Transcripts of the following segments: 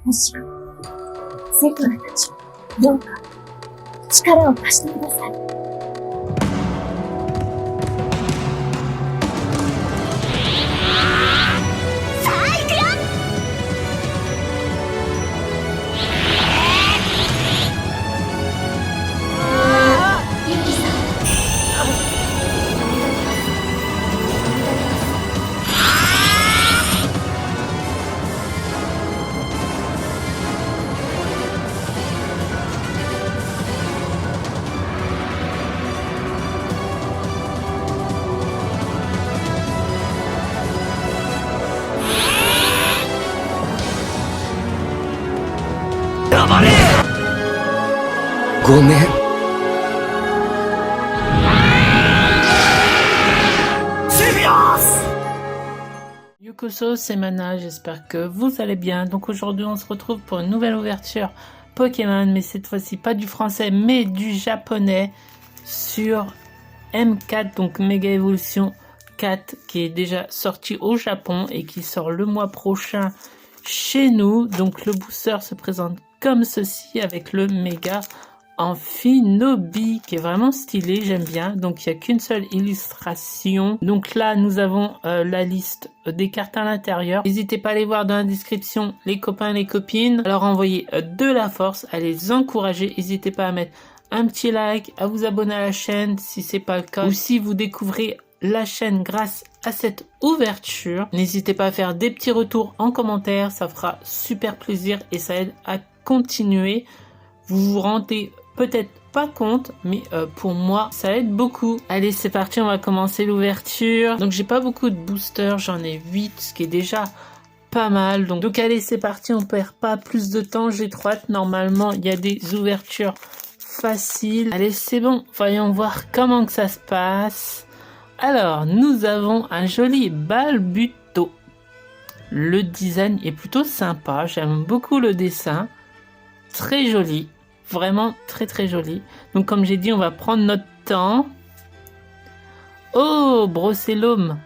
もしくは、セクラたち、どうか、力を貸してください。黙れ。ごめん。Yukuso, c'est Mana, j'espère que vous allez bien. Donc aujourd'hui on se retrouve pour une nouvelle ouverture Pokémon, mais cette fois-ci pas du français mais du japonais sur M4, donc Mega Evolution 4 qui est déjà sorti au Japon et qui sort le mois prochain chez nous. Donc le booster se présente comme ceci avec le Mega Amphinobi qui est vraiment stylé, j'aime bien. Donc il n'y a qu'une seule illustration. Donc là nous avons la liste des cartes à l'intérieur. N'hésitez pas à aller voir dans la description les copains et les copines, à leur envoyer de la force, à les encourager. N'hésitez pas à mettre un petit like, à vous abonner à la chaîne si c'est pas le cas, ou si vous découvrez la chaîne grâce à cette ouverture. N'hésitez pas à faire des petits retours en commentaire, ça fera super plaisir et ça aide à continuer. Vous vous rendez peut-être pas compte, mais pour moi ça aide beaucoup. Allez, c'est parti, on va commencer l'ouverture. Donc j'ai pas beaucoup de boosters, j'en ai 8, ce qui est déjà pas mal. Donc allez, c'est parti, on perd pas plus de temps, j'ai trop hâte. Normalement il y a des ouvertures faciles. Allez, c'est bon, voyons voir comment que ça se passe. Alors nous avons un joli Balbuto. Le design est plutôt sympa, j'aime beaucoup le dessin, très joli. Vraiment très très joli. Donc comme j'ai dit, on va prendre notre temps. Oh, Brossellum.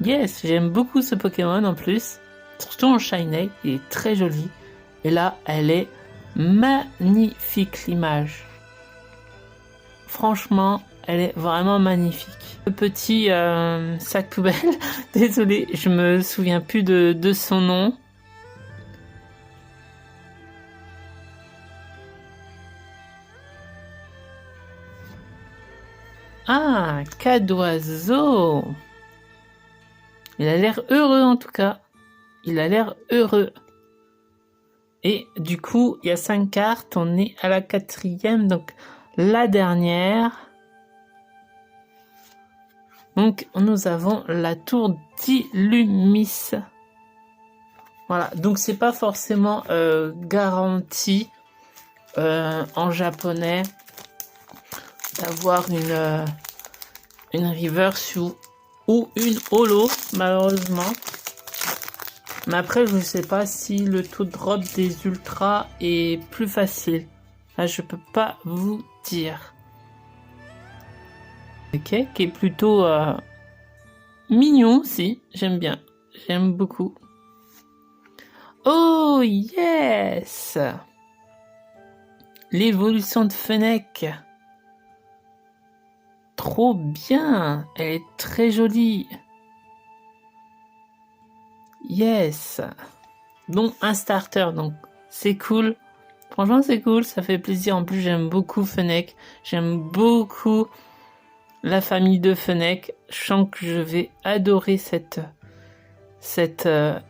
Yes, j'aime beaucoup ce Pokémon en plus. Surtout en Shiny, il est très joli. Et là, elle est magnifique l'image. Franchement, elle est vraiment magnifique. Le petit sac poubelle, désolé, je me souviens plus de son nom. Ah, cas d'oiseau. Il a l'air heureux en tout cas. Il a l'air heureux. Et du coup, il y a 5 cartes. On est à la 4e, donc la dernière. Donc nous avons la tour d'Illumis. Voilà, donc c'est pas forcément garanti en japonais d'avoir une reverse ou une holo, malheureusement. Mais après, je ne sais pas si le taux de drop des ultras est plus facile. Là, je peux pas vous dire. Ok, qui est plutôt mignon, si, j'aime bien. J'aime beaucoup. Oh, yes! L'évolution de Fennec. Trop bien, elle est très jolie. Yes. Donc un starter, donc c'est cool. Franchement c'est cool, ça fait plaisir. En plus j'aime beaucoup Fennec. J'aime beaucoup la famille de Fennec. Je sens que je vais adorer cette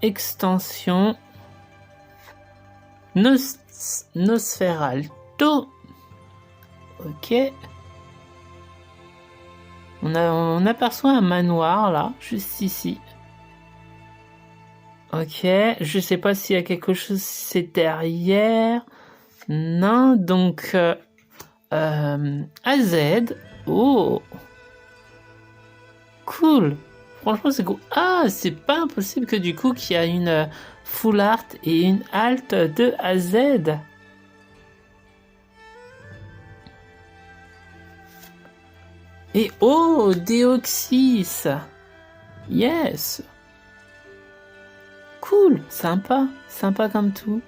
extension. Nosferalto. Ok. On aperçoit un manoir là, juste ici. Ok, je sais pas s'il y a quelque chose c'est derrière. Non, donc AZ. Oh, cool. Franchement c'est cool. Ah, c'est pas impossible que du coup qu'il y a une full art et une alt de AZ. Et oh, Deoxys. Yes. Cool, sympa comme tout.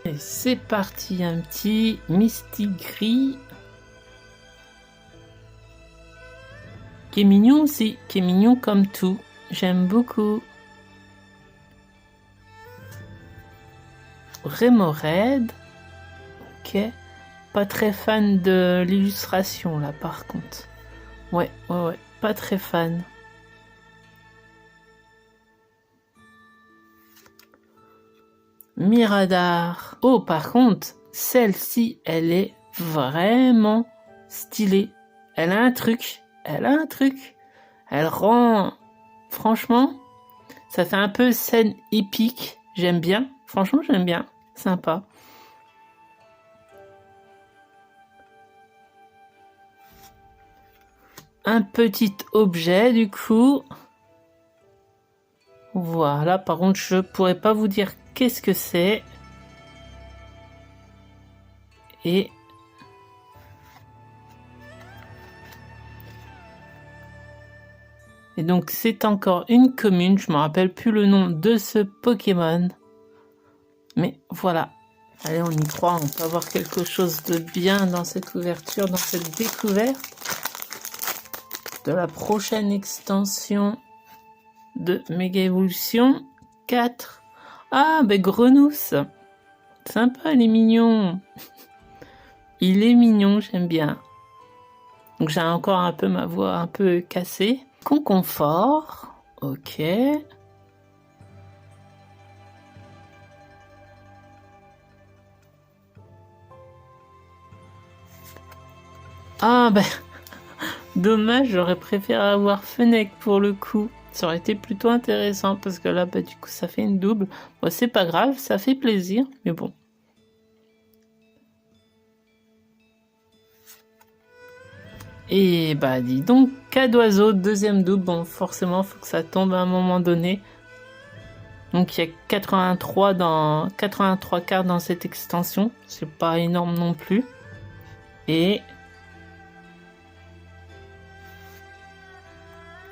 Et c'est parti, un petit Mystique Gris. Qui est mignon aussi, qui est mignon comme tout. J'aime beaucoup. Rémorède. Ok. Pas très fan de l'illustration là par contre. Ouais. Pas très fan. Miradar. Oh, par contre, celle-ci, elle est vraiment stylée. Elle a un truc. Elle rend... Franchement, ça fait un peu scène épique. J'aime bien. Franchement, j'aime bien. Sympa. Un petit objet, du coup. Voilà, par contre, je pourrais pas vous dire qu'est-ce que c'est. Et donc, c'est encore une commune. Je me rappelle plus le nom de ce Pokémon. Mais voilà. Allez, on y croit. On peut avoir quelque chose de bien dans cette ouverture, dans cette découverte de la prochaine extension de Méga Évolution 4. Ah, ben Grenousse. Sympa, il est mignon. Il est mignon, j'aime bien. Donc j'ai encore un peu ma voix un peu cassée. Conconfort. Ok. Ah ben, dommage, j'aurais préféré avoir Fennec pour le coup. Ça aurait été plutôt intéressant parce que là, bah, du coup, ça fait une double. Bon, c'est pas grave, ça fait plaisir, mais bon. Et bah, dis donc, cas d'oiseau, deuxième double. Bon, forcément, faut que ça tombe à un moment donné. Donc, il y a 83 cartes dans cette extension. C'est pas énorme non plus. Et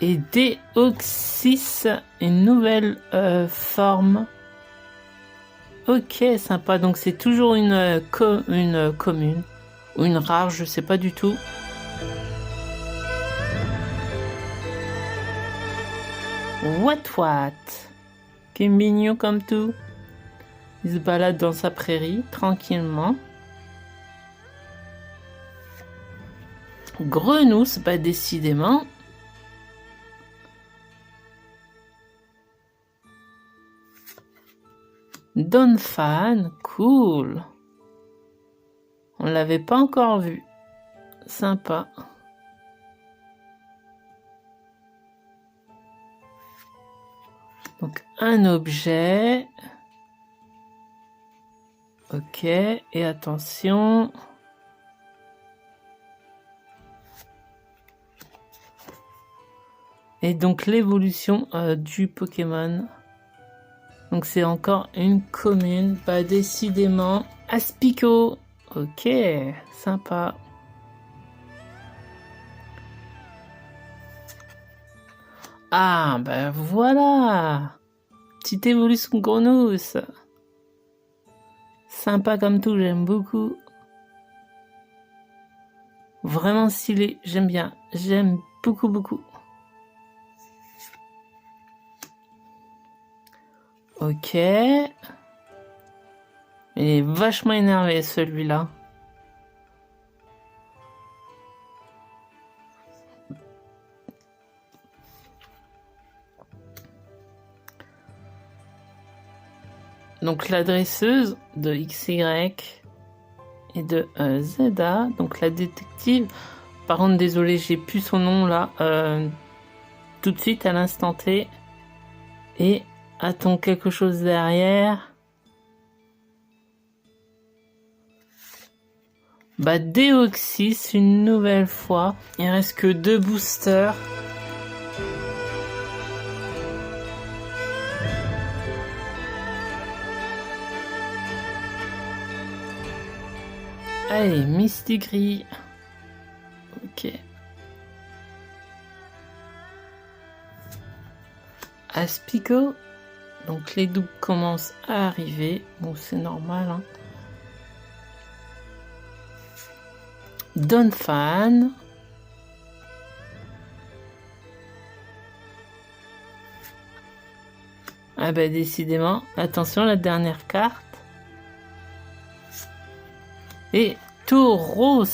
Deoxys, une nouvelle forme. Ok, sympa. Donc c'est toujours une commune ou une rare, je sais pas du tout. What qui est mignon comme tout. Il se balade dans sa prairie tranquillement. Grenousse, bah décidément. Donphan, cool. On l'avait pas encore vu. Sympa. Donc un objet. Ok, et attention. Et donc l'évolution du Pokémon. Donc c'est encore une commune, pas décidément. Aspico. Ok, sympa. Ah, ben voilà. Petite évolution Grenousse. Sympa comme tout, j'aime beaucoup. Vraiment stylé, j'aime bien. J'aime beaucoup. Ok. Il est vachement énervé celui-là. Donc la dresseuse de XY et de ZA. Donc la détective. Par contre, désolé, j'ai plus son nom là. Tout de suite à l'instant T. Et a-t-on quelque chose derrière? Bah Deoxys une nouvelle fois. Il reste que 2 boosters. Allez, Mystique Gris. Ok. Aspico. Donc les doubles commencent à arriver. Bon, c'est normal, hein. Donphan. Ah bah décidément, attention la dernière carte. Et Tauros.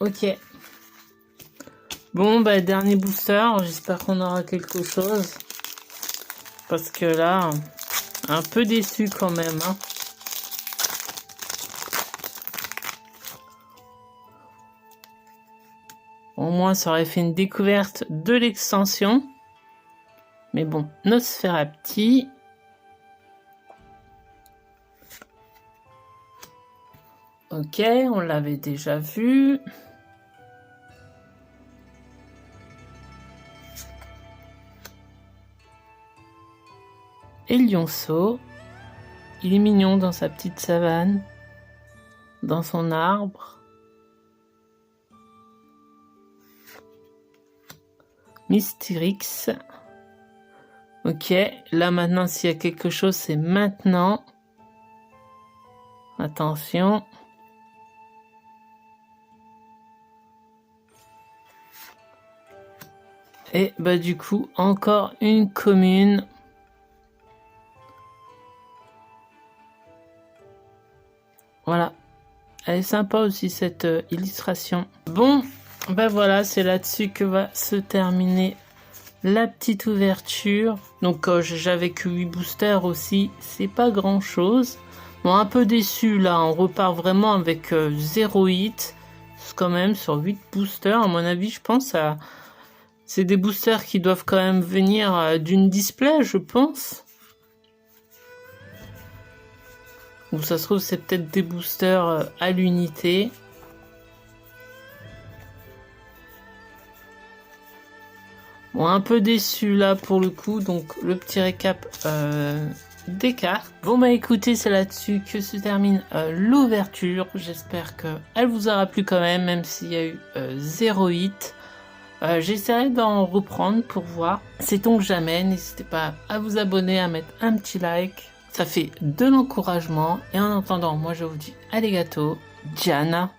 Ok. Bon bah dernier booster, j'espère qu'on aura quelque chose. Parce que là, un peu déçu quand même. Hein. Au moins, ça aurait fait une découverte de l'extension. Mais bon, Nosferapti. Ok, on l'avait déjà vu. Et Lionceau. Il est mignon dans sa petite savane. Dans son arbre. Mystyrix. Ok, là maintenant s'il y a quelque chose, c'est maintenant. Attention. Et bah du coup, encore une commune. Voilà. Elle est sympa aussi cette illustration. Bon, ben voilà, c'est là-dessus que va se terminer la petite ouverture. Donc j'avais que 8 boosters aussi, c'est pas grand chose. Bon, un peu déçu là, on repart vraiment avec 0 hit. Quand même sur 8 boosters, à mon avis, je pense à... C'est des boosters qui doivent quand même venir d'une display, je pense. Ou ça se trouve, c'est peut-être des boosters à l'unité. Bon, un peu déçu là pour le coup, donc le petit récap des cartes. Bon bah écoutez, c'est là-dessus que se termine l'ouverture. J'espère qu'elle vous aura plu quand même s'il y a eu 0 hit. J'essaierai d'en reprendre pour voir. Sait-on jamais, n'hésitez pas à vous abonner, à mettre un petit like. Ça fait de l'encouragement. Et en attendant, moi je vous dis arigato, Jana.